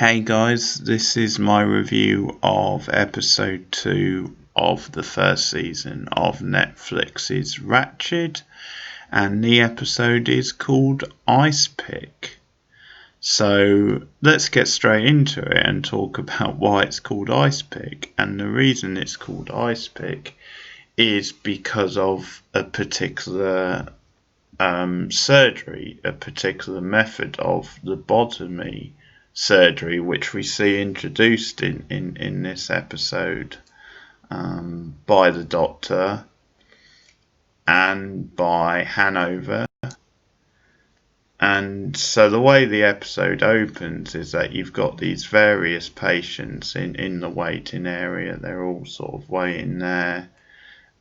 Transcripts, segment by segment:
Hey guys, this is my review of episode 2 of the first season of Netflix's Ratched, and the episode is called Ice Pick. So let's get straight into it and talk about why it's called Ice Pick. And the reason it's called Ice Pick is because of a particular surgery, a particular method of lobotomy surgery, which we see introduced in this episode by the Doctor and by Hanover. And so the way the episode opens is that you've got these various patients in the waiting area. They're all sort of waiting there,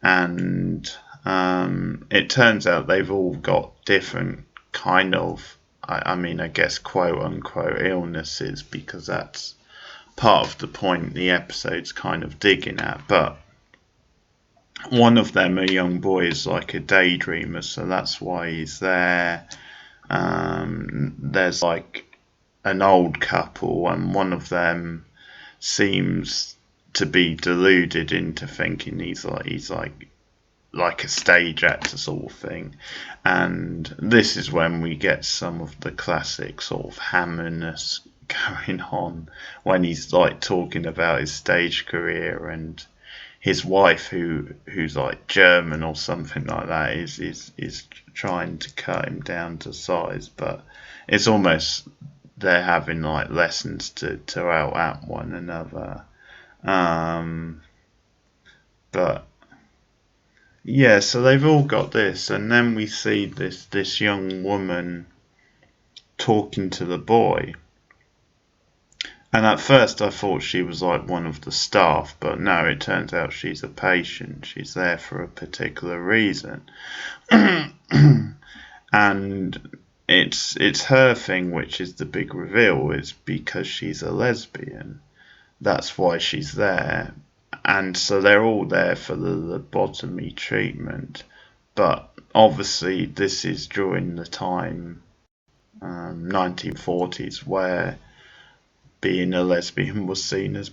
and it turns out they've all got different kind of, I guess, quote unquote illnesses, because that's part of the point the episode's kind of digging at. But one of them, a young boy, is like a daydreamer, so that's why he's there. There's like an old couple, and one of them seems to be deluded into thinking he's like a stage actor sort of thing. And this is when we get some of the classic sort of hammerness going on, when he's like talking about his stage career, and his wife, who's like German or something like that, is trying to cut him down to size. But it's almost they're having like lessons to out at one another. But yeah, so they've all got this, and then we see this young woman talking to the boy. And at first I thought she was like one of the staff, but no, it turns out she's a patient. She's there for a particular reason. And it's her thing, which is the big reveal, is because she's a lesbian. That's why she's there. And so they're all there for the lobotomy treatment. But obviously this is during the time, 1940s, where being a lesbian was seen as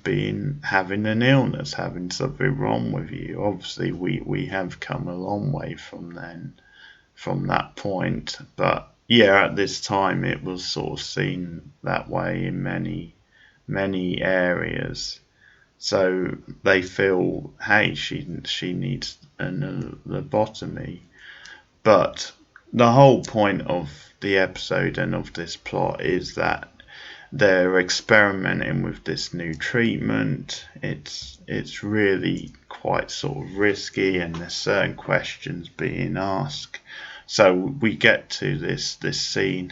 having an illness, having something wrong with you. Obviously we have come a long way from that point. But yeah, at this time it was sort of seen that way in many areas. So they feel, hey, she needs a lobotomy. But the whole point of the episode and of this plot is that they're experimenting with this new treatment. It's really quite sort of risky, and there's certain questions being asked. So we get to this scene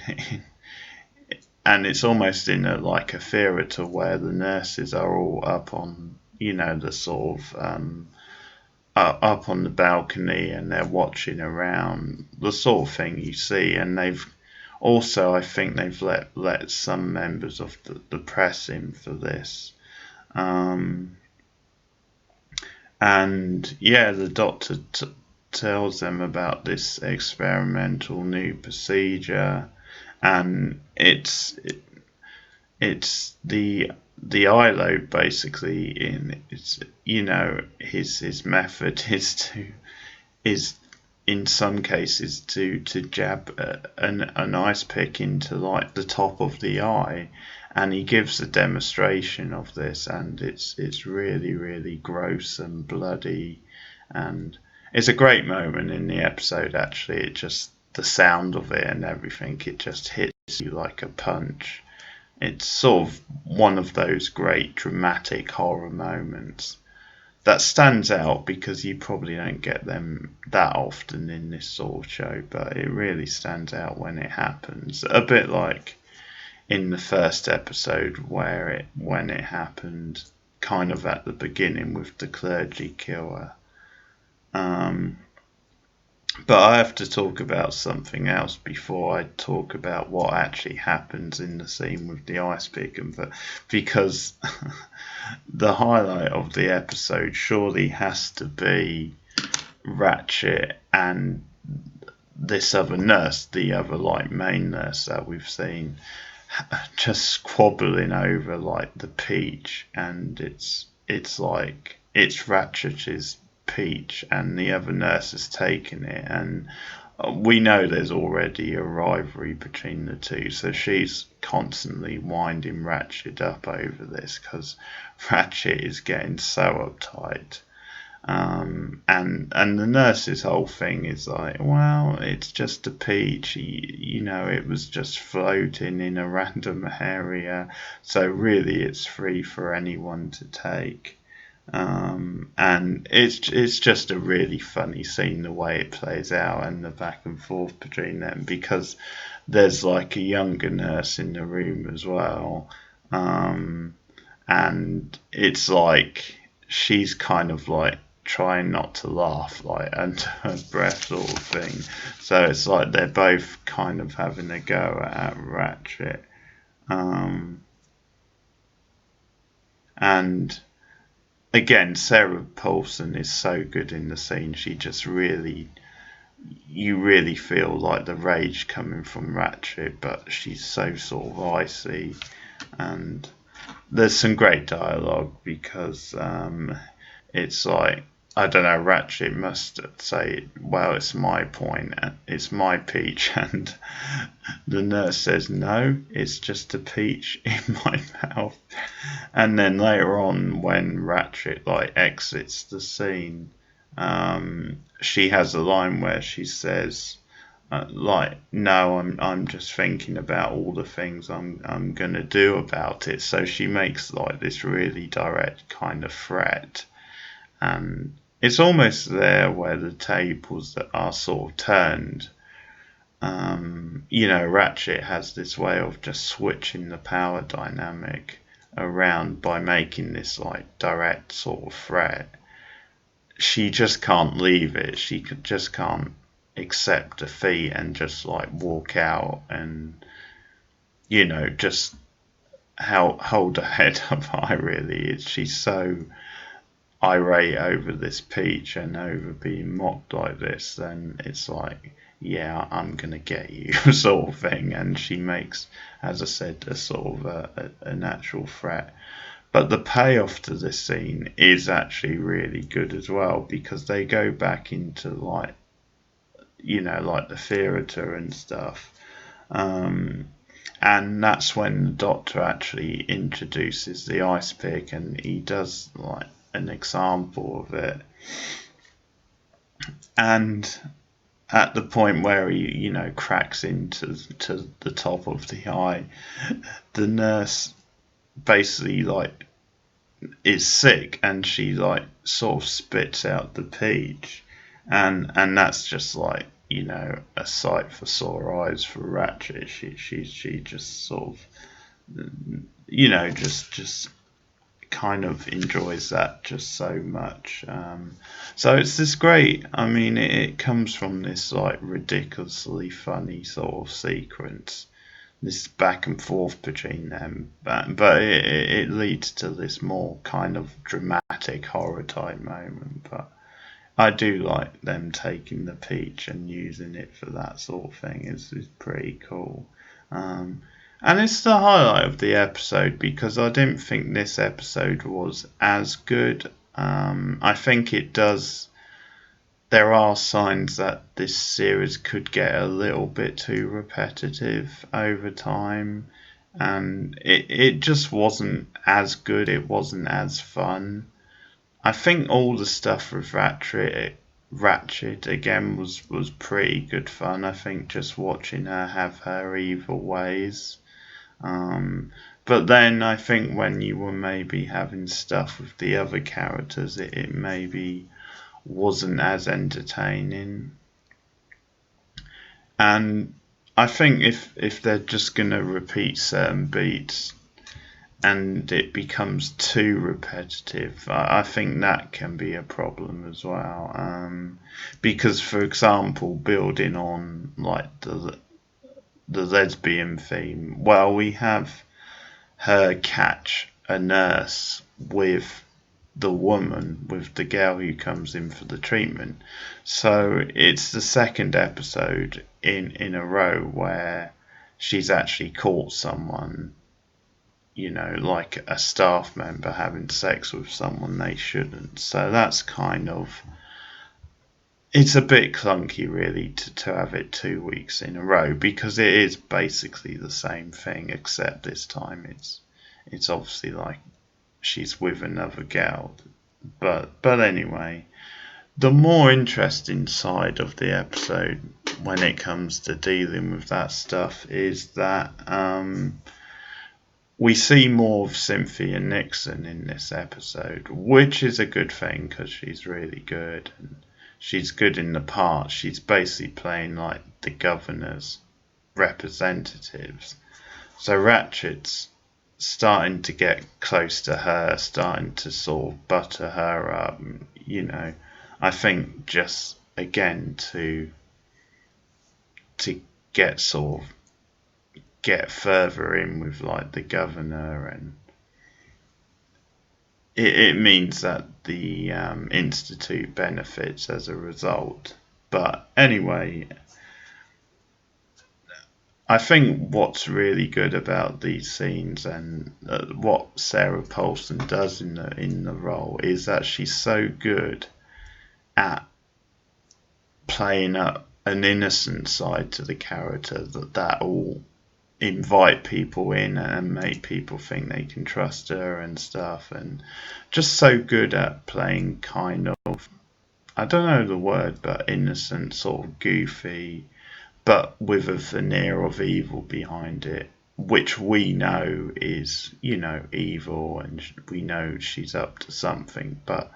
and it's almost in a theatre, where the nurses are all up on, the sort of up on the balcony, and they're watching around, the sort of thing you see. And they've also, I think they've let some members of the press in for this. And yeah, the doctor tells them about this experimental new procedure, and it's the eye lobe basically. His method is in some cases to jab an ice pick into like the top of the eye, and he gives a demonstration of this, and it's really gross and bloody, and it's a great moment in the episode. Actually, it just, the sound of it and everything, it just hits you like a punch. It's sort of one of those great dramatic horror moments that stands out, because you probably don't get them that often in this sort of show, but it really stands out when it happens. A bit like in the first episode, when it happened kind of at the beginning with the clergy killer. But I have to talk about something else before I talk about what actually happens in the scene with the ice pick, because the highlight of the episode surely has to be Ratched and this other nurse, the other main nurse that we've seen. just squabbling over like the peach, and it's like it's Ratchet's peach, and the other nurse has taken it, and we know there's already a rivalry between the two, so she's constantly winding Ratched up over this because Ratched is getting so uptight. And the nurse's whole thing is like, well, it's just a peach, it was just floating in a random area, so really it's free for anyone to take. And it's just a really funny scene the way it plays out and the back and forth between them, because there's like a younger nurse in the room as well, and it's like she's kind of like trying not to laugh like under her breath sort of thing. So it's like they're both kind of having a go at Ratched. And again, Sarah Paulson is so good in the scene. She just you really feel like the rage coming from Ratched, but she's so sort of icy. And there's some great dialogue because it's like, I don't know, Ratched must say, well, it's my point, it's my peach, and the nurse says, no, it's just a peach in my mouth. And then later on, when Ratched like exits the scene, she has a line where she says, like, no, I'm just thinking about all the things I'm gonna do about it. So she makes like this really direct kind of threat, and it's almost there where the tables that are sort of turned. Ratched has this way of just switching the power dynamic around by making this like direct sort of threat. She just can't leave it. She just can't accept defeat and just like walk out and just hold her head up high. Really, she's so irate over this peach and over being mocked like this, then it's like, yeah, I'm gonna get you sort of thing. And she makes, as I said, a sort of a natural threat. But the payoff to this scene is actually really good as well, because they go back into like the theatre and stuff. And that's when the Doctor actually introduces the ice pick, and he does like an example of it. And at the point where he, cracks into the top of the eye, the nurse basically like is sick, and she like sort of spits out the peach, and that's just like a sight for sore eyes for Ratched. She just sort of just kind of enjoys that just so much. So it's this great, I mean, it comes from this like ridiculously funny sort of sequence, this back and forth between them, but it leads to this more kind of dramatic horror type moment. But I do like them taking the peach and using it for that sort of thing. It's pretty cool. And it's the highlight of the episode, because I didn't think this episode was as good. I think it does. There are signs that this series could get a little bit too repetitive over time, and it just wasn't as good. It wasn't as fun. I think all the stuff with Ratched again was pretty good fun. I think just watching her have her evil ways. But then I think when you were maybe having stuff with the other characters, it maybe wasn't as entertaining. And I think if they're just going to repeat certain beats and it becomes too repetitive, I think that can be a problem as well. Because, for example, building on like the lesbian theme, well, we have her catch a nurse with the woman, with the girl who comes in for the treatment. So it's the second episode in a row where she's actually caught someone, like a staff member having sex with someone they shouldn't. So that's kind of, it's a bit clunky really to have it 2 weeks in a row, because it is basically the same thing, except this time it's obviously like she's with another girl. But anyway, the more interesting side of the episode when it comes to dealing with that stuff is that we see more of Cynthia Nixon in this episode, which is a good thing because she's really good and she's good in the part. She's basically playing like the governor's representatives. So Ratched's starting to get close to her, starting to sort of butter her up, I think just again to get sort of get further in with like the governor, and it means that the institute benefits as a result. But anyway, I think what's really good about these scenes and what Sarah Paulson does in the role is that she's so good at playing up an innocent side to the character that will invite people in and make people think they can trust her and stuff, and just so good at playing kind of, I don't know the word, but innocent, sort of goofy, but with a veneer of evil behind it, which we know is, evil, and we know she's up to something, but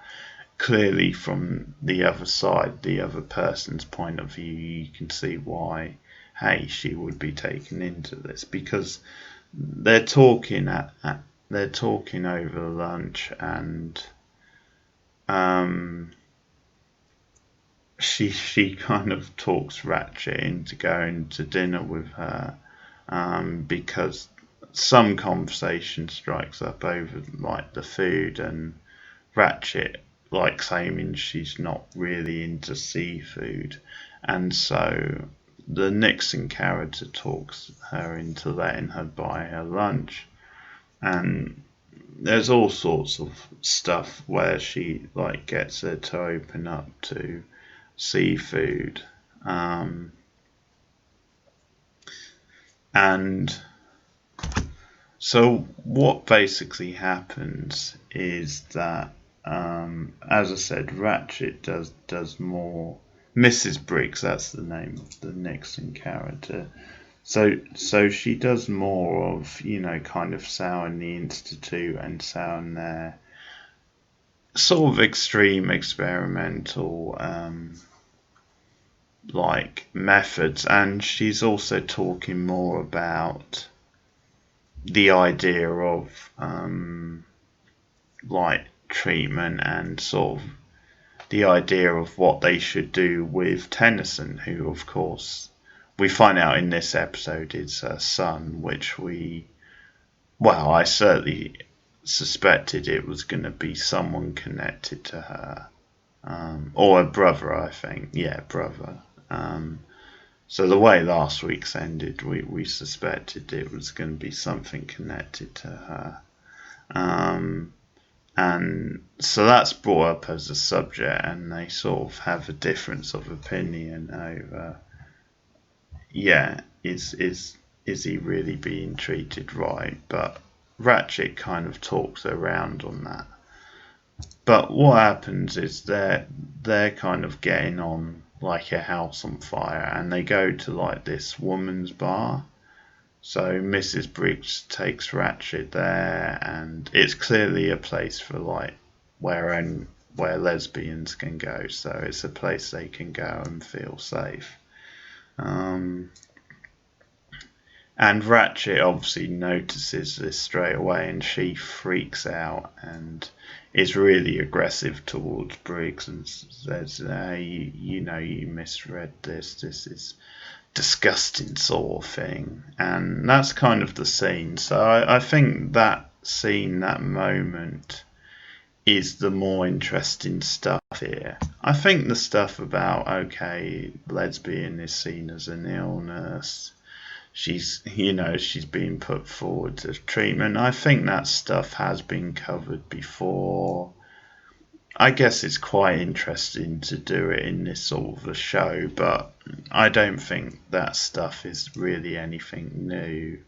clearly from the other side, the other person's point of view, you can see why, hey, she would be taken into this, because they're talking they're talking over lunch, and she kind of talks Ratched into going to dinner with her, because some conversation strikes up over like the food, and Ratched like claiming she's not really into seafood, and so the Nixon character talks her into letting her buy her lunch, and there's all sorts of stuff where she like gets her to open up to seafood, and so what basically happens is that, as I said, Ratched does more. Mrs. Briggs, that's the name of the Nixon character. So she does more of, kind of souring the Institute and souring their sort of extreme experimental like methods, and she's also talking more about the idea of like treatment, and sort of the idea of what they should do with Tennyson, who of course we find out in this episode is her son, which I certainly suspected it was going to be someone connected to her, or a brother, I think, yeah, brother. So the way last week's ended, we suspected it was going to be something connected to her. And so that's brought up as a subject, and they sort of have a difference of opinion over, is he really being treated right? But Ratched kind of talks around on that. But what happens is they're kind of getting on like a house on fire, and they go to like this woman's bar. So Mrs. Briggs takes Ratched there, and it's clearly a place for like where lesbians can go. So it's a place they can go and feel safe. And Ratched obviously notices this straight away, and she freaks out and is really aggressive towards Briggs and says, hey, you misread this. This is disgusting, sort of thing. And that's kind of the scene. So I think that scene, that moment, is the more interesting stuff here. I think the stuff about, okay, lesbian is seen as an illness, she's she's been put forward to treatment. I think that stuff has been covered before. I guess it's quite interesting to do it in this sort of a show, but I don't think that stuff is really anything new.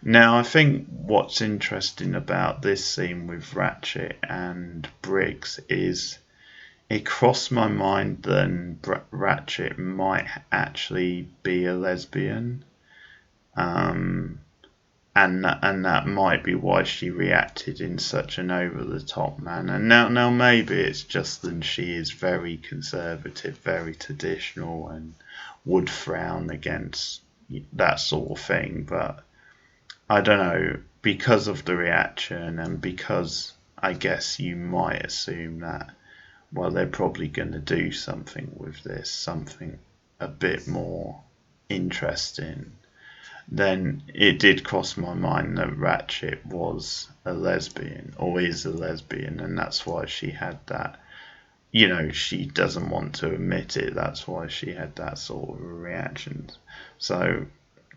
Now, I think what's interesting about this scene with Ratched and Briggs is it crossed my mind that Ratched might actually be a lesbian. And that might be why she reacted in such an over-the-top manner. Now maybe it's just that she is very conservative, very traditional, and would frown against that sort of thing. But I don't know, because of the reaction, and because I guess you might assume that, well, they're probably going to do something with this, something a bit more interesting. Then it did cross my mind that Ratched was a lesbian, or is a lesbian, and that's why she had that, she doesn't want to admit it, that's why she had that sort of reaction. So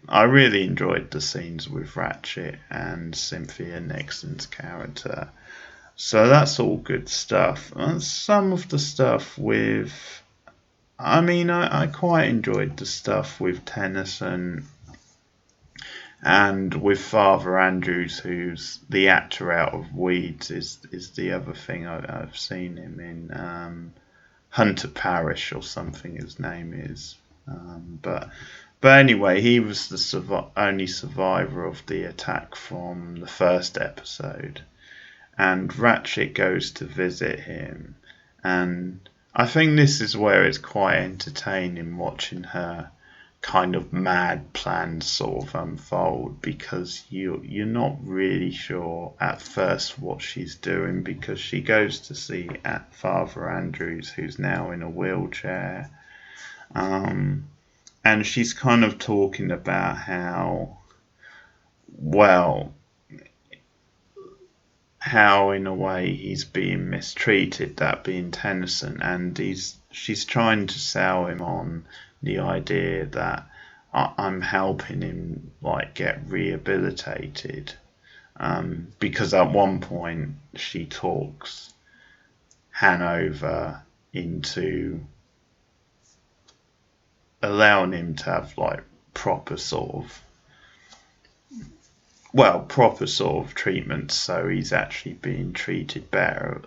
I really enjoyed the scenes with Ratched and Cynthia Nixon's character. So that's all good stuff. And some of the stuff with, I quite enjoyed the stuff with Tennyson and with Father Andrews, who's the actor out of Weeds, is the other thing I've seen him in. Hunter Parrish or something his name is. But anyway, he was the only survivor of the attack from the first episode. And Ratched goes to visit him. And I think this is where it's quite entertaining watching her kind of mad plans sort of unfold, because you're not really sure at first what she's doing, because she goes to see Father Andrews, who's now in a wheelchair, and she's kind of talking about how in a way he's being mistreated, that being Tennyson, and she's trying to sell him on the idea that I'm helping him get rehabilitated, because at one point she talks Hanover into allowing him to have proper sort of treatment, so he's actually being treated better.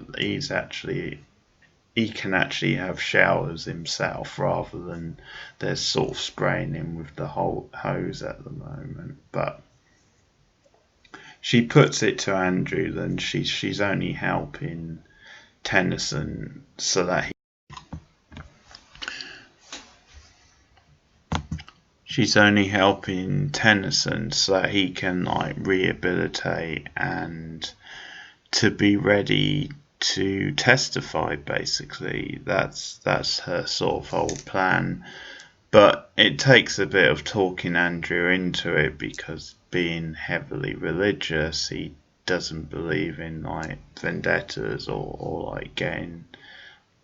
He can actually have showers himself, rather than they're sort of spraying him with the whole hose at the moment. But she puts it to Andrew that she's only helping Tennyson so that he can rehabilitate and to be ready to testify. Basically, that's her sort of whole plan. But it takes a bit of talking Andrew into it, because being heavily religious, he doesn't believe in vendettas or getting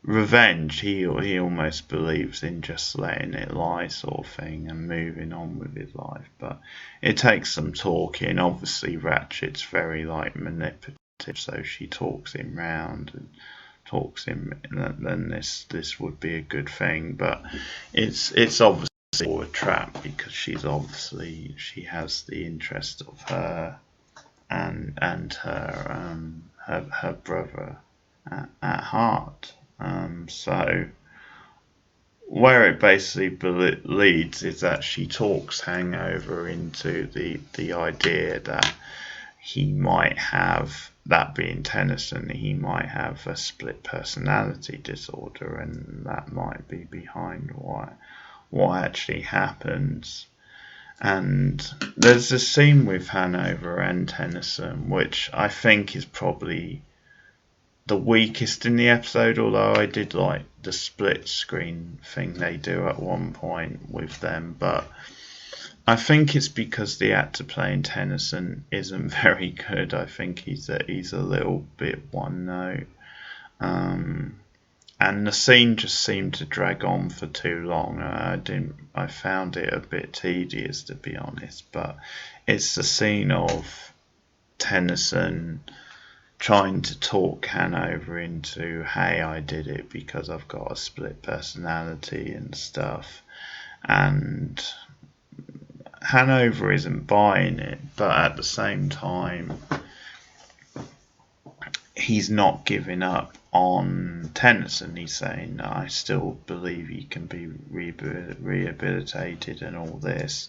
revenge. He almost believes in just letting it lie, sort of thing, and moving on with his life. But it takes some talking. Obviously Ratched's very manipulative, so she talks him round and talks him, then this would be a good thing. But it's obviously a trap, because she has the interest of her and her brother at heart. So where it basically leads is that she talks Hangover into the idea that he might have, that being Tennyson, he might have a split personality disorder, and that might be behind what actually happens. And there's a scene with Hanover and Tennyson, which I think is probably the weakest in the episode, although I did like the split screen thing they do at one point with them. But I think it's because the actor playing Tennyson isn't very good. I think he's a little bit one note. and the scene just seemed to drag on for too long. I found it a bit tedious, to be honest. But it's the scene of Tennyson trying to talk Hanover into, hey, I did it because I've got a split personality and stuff, and Hanover isn't buying it, but at the same time he's not giving up on Tennyson. He's saying, I still believe he can be rehabilitated and all this.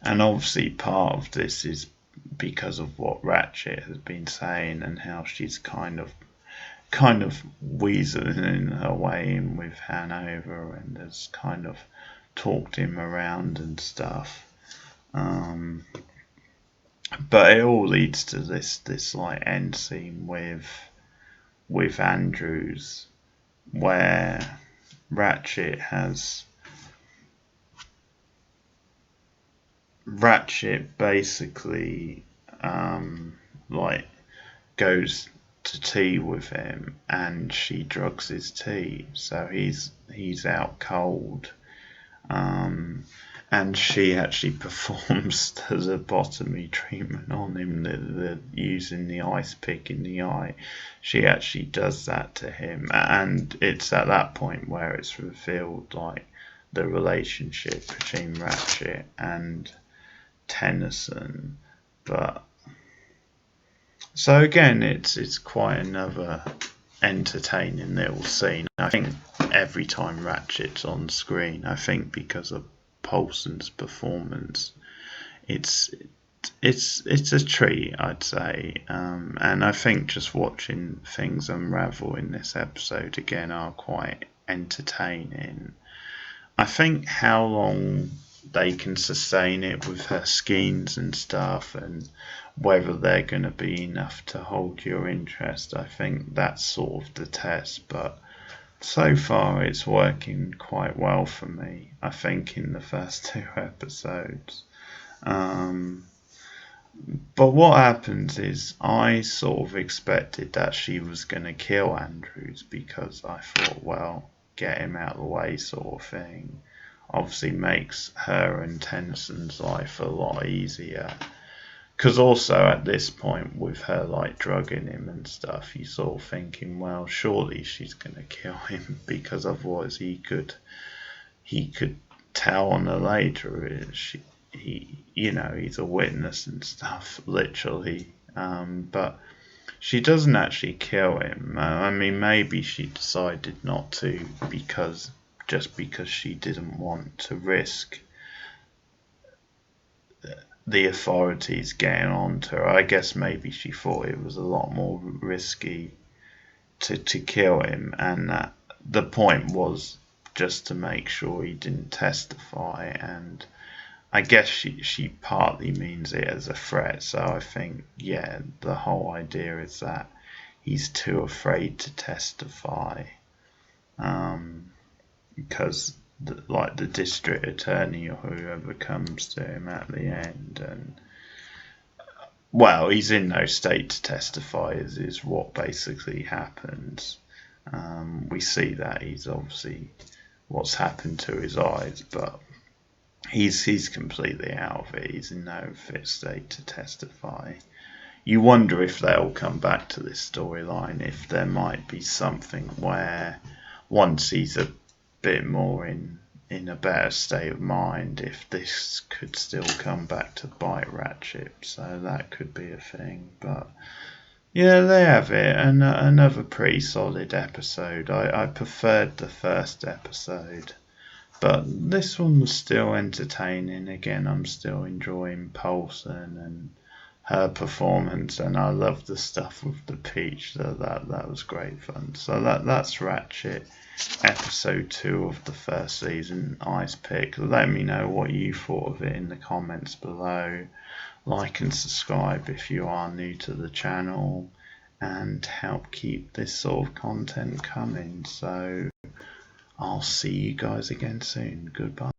And obviously part of this is because of what Ratched has been saying and how she's kind of weaseling her way in with Hanover and has kind of talked him around and stuff. But it all leads to this like end scene with Andrews, where Ratched basically like goes to tea with him, and she drugs his tea, so he's out cold. And she actually performs the lobotomy treatment on him, the using the ice pick in the eye. She actually does that to him, and it's at that point where it's revealed like the relationship between Ratched and Tennyson. But so again, it's quite another entertaining little scene. I think every time Ratched's on screen, I think because of Poulsen's performance, it's a treat, I'd say. And I think just watching things unravel in this episode again are quite entertaining. I think how long they can sustain it with her skeins and stuff, and whether they're going to be enough to hold your interest, I think that's sort of the test. But so far it's working quite well for me, I think, in the first 2 episodes. But what happens is I sort of expected that she was going to kill Andrews, because I thought, well, get him out of the way sort of thing. Obviously makes her and Tennyson's life a lot easier. Because also at this point, with her like drugging him and stuff, you're sort of thinking, well, surely she's going to kill him, because otherwise he could tell on her later. He's a witness and stuff, literally. But she doesn't actually kill him. I mean, maybe she decided not to because she didn't want to risk the authorities getting on to her. I guess maybe she thought it was a lot more risky to kill him, and that the point was just to make sure he didn't testify. And I guess she partly means it as a threat. So I think, yeah, the whole idea is that he's too afraid to testify, because the district attorney or whoever comes to him at the end, and well, he's in no state to testify, is what basically happens. We see that he's obviously what's happened to his eyes, but he's completely out of it. He's in no fit state to testify. You wonder if they'll come back to this storyline, if there might be something where once he's a bit more in a better state of mind, if this could still come back to bite Ratched. So that could be a thing. But yeah, they have it. And another pretty solid episode. I preferred the first episode, but this one was still entertaining. Again, I'm still enjoying Poulsen and her performance, and I love the stuff with the peach. That was great fun. So that's Ratched, episode 2 of the first season, Ice Pick. Let me know what you thought of it in the comments below. Like and subscribe if you are new to the channel, and help keep this sort of content coming. So I'll see you guys again soon. Goodbye.